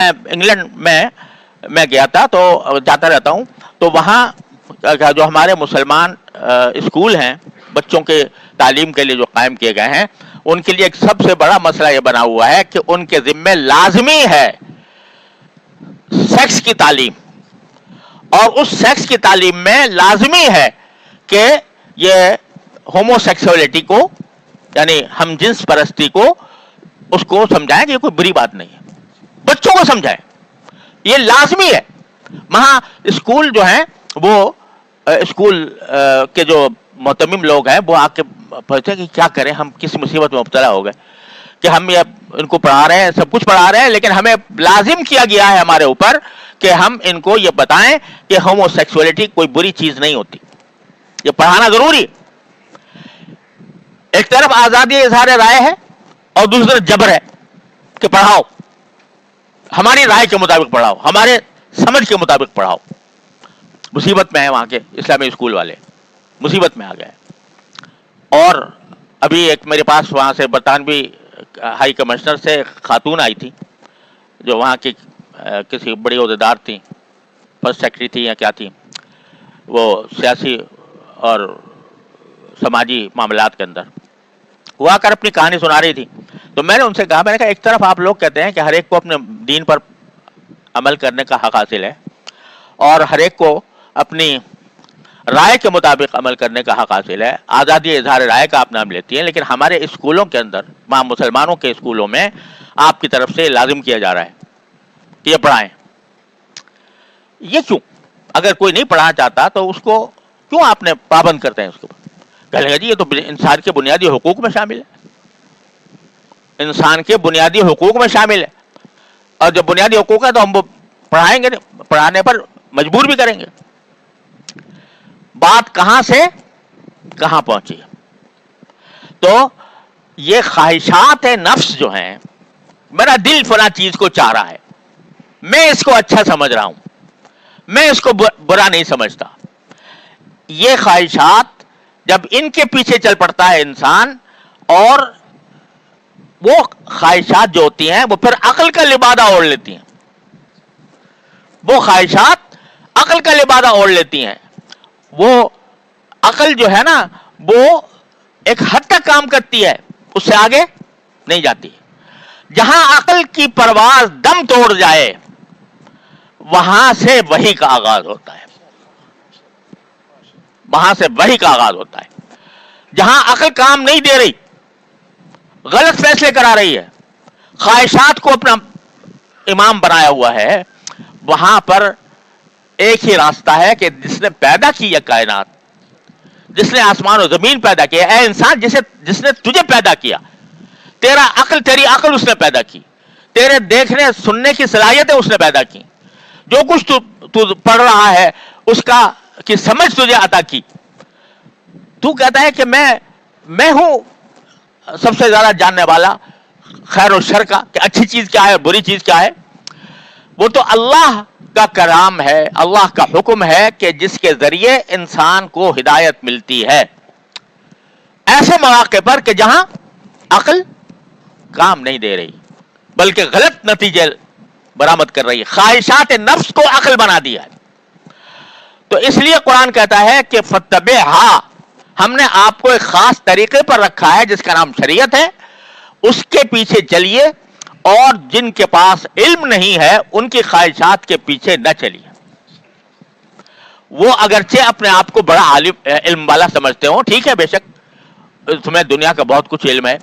England میں گیا تھا، تو جاتا رہتا ہوں، تو وہاں جو ہمارے مسلمان اسکول ہیں بچوں کے تعلیم کے لیے جو قائم کیے گئے ہیں، ان کے لیے ایک سب سے بڑا مسئلہ یہ بنا ہوا ہے کہ ان کے ذمے لازمی ہے سیکس کی تعلیم، اور اس سیکس کی تعلیم میں لازمی ہے کہ یہ ہومو سیکسولیٹی کو، یعنی ہم جنس پرستی کو، اس کو سمجھائیں کہ یہ کوئی بری بات نہیں ہے، بچوں کو سمجھائیں، یہ لازمی ہے۔ وہاں اسکول جو ہیں وہ اسکول کے جو محتمم لوگ ہیں وہ آ کے پوچھتے ہیں کہ کیا کریں، ہم کس مصیبت میں مبتلا ہو گئے کہ ہم یہ ان کو پڑھا رہے ہیں، سب کچھ پڑھا رہے ہیں، لیکن ہمیں لازم کیا گیا ہے ہمارے اوپر کہ ہم ان کو یہ بتائیں کہ ہومو سیکسولیٹی کوئی بری چیز نہیں ہوتی، یہ پڑھانا ضروری۔ ایک طرف آزادی اظہار رائے ہے اور دوسری طرف جبر ہے کہ پڑھاؤ، ہماری رائے کے مطابق پڑھاؤ، ہمارے سمجھ کے مطابق پڑھاؤ۔ مصیبت میں ہے وہاں کے اسلامی اسکول والے، مصیبت میں آ گئے۔ اور ابھی ایک میرے پاس وہاں سے برطانوی ہائی کمشنر سے خاتون آئی تھی جو وہاں کی کسی بڑی عہدیدار تھیں، فرسٹ سیکرٹری تھی یا کیا تھی، وہ سیاسی اور سماجی معاملات کے اندر، وہ آ کر اپنی کہانی سنا رہی تھی۔ تو میں نے ان سے کہا، میں نے کہا ایک طرف آپ لوگ کہتے ہیں کہ ہر ایک کو اپنے دین پر عمل کرنے کا حق حاصل ہے اور ہر ایک کو اپنی رائے کے مطابق عمل کرنے کا حق حاصل ہے، آزادی اظہار رائے کا آپ نام لیتی ہیں، لیکن ہمارے اسکولوں کے اندر، وہاں مسلمانوں کے اسکولوں میں آپ کی طرف سے لازم کیا جا رہا ہے کہ یہ پڑھائیں۔ یہ کیوں؟ اگر کوئی نہیں پڑھانا چاہتا تو اس کو کیوں آپ نے پابند کرتے ہیں اس کے اوپر؟ کہنے لگا جی یہ تو انسان کے بنیادی حقوق میں شامل ہے، انسان کے بنیادی حقوق میں شامل ہے، اور جب بنیادی حقوق ہے تو ہم وہ پڑھائیں گے، پڑھانے پر مجبور بھی کریں گے۔ بات کہاں سے کہاں پہنچی؟ تو یہ خواہشات نفس جو ہیں، میرا دل فلاں چیز کو چاہ رہا ہے، میں اس کو اچھا سمجھ رہا ہوں، میں اس کو برا نہیں سمجھتا، یہ خواہشات جب ان کے پیچھے چل پڑتا ہے انسان، اور وہ خواہشات جو ہوتی ہیں وہ پھر عقل کا لبادہ اوڑھ لیتی ہیں، وہ خواہشات عقل کا لبادہ اوڑھ لیتی ہیں، وہ عقل جو ہے نا وہ ایک حد تک کام کرتی ہے، اس سے آگے نہیں جاتی۔ جہاں عقل کی پرواز دم توڑ جائے وہاں سے وحی کا آغاز ہوتا ہے، وہاں سے وحی کا آغاز ہوتا ہے۔ جہاں عقل کام نہیں دے رہی، غلط فیصلے کرا رہی ہے، خواہشات کو اپنا امام بنایا ہوا ہے، وہاں پر ایک ہی راستہ ہے کہ جس نے پیدا کی یہ کائنات، جس نے آسمان و زمین پیدا کیا، اے انسان جس نے تجھے پیدا کیا، تیری عقل اس نے پیدا کی، تیرے دیکھنے سننے کی صلاحیتیں اس نے پیدا کی، جو کچھ تو پڑھ رہا ہے اس کا کی سمجھ تجھے عطا کی۔ تو کہتا ہے کہ میں ہوں سب سے زیادہ جاننے والا خیر و شر کا، کہ اچھی چیز کیا ہے اور بری چیز کیا ہے۔ وہ تو اللہ کا کلام ہے، اللہ کا حکم ہے کہ جس کے ذریعے انسان کو ہدایت ملتی ہے ایسے مواقع پر کہ جہاں عقل کام نہیں دے رہی بلکہ غلط نتیجے برآمد کر رہی ہے، خواہشات نفس کو عقل بنا دیا ہے۔ تو اس لیے قرآن کہتا ہے کہ فتبعھا، ہم نے آپ کو ایک خاص طریقے پر رکھا ہے جس کا نام شریعت ہے، اس کے پیچھے چلیے، اور جن کے پاس علم نہیں ہے ان کی خواہشات کے پیچھے نہ چلیے۔ وہ اگرچہ اپنے آپ کو بڑا علم والا سمجھتے ہوں، ٹھیک ہے، بے شک تمہیں دنیا کا بہت کچھ علم ہے،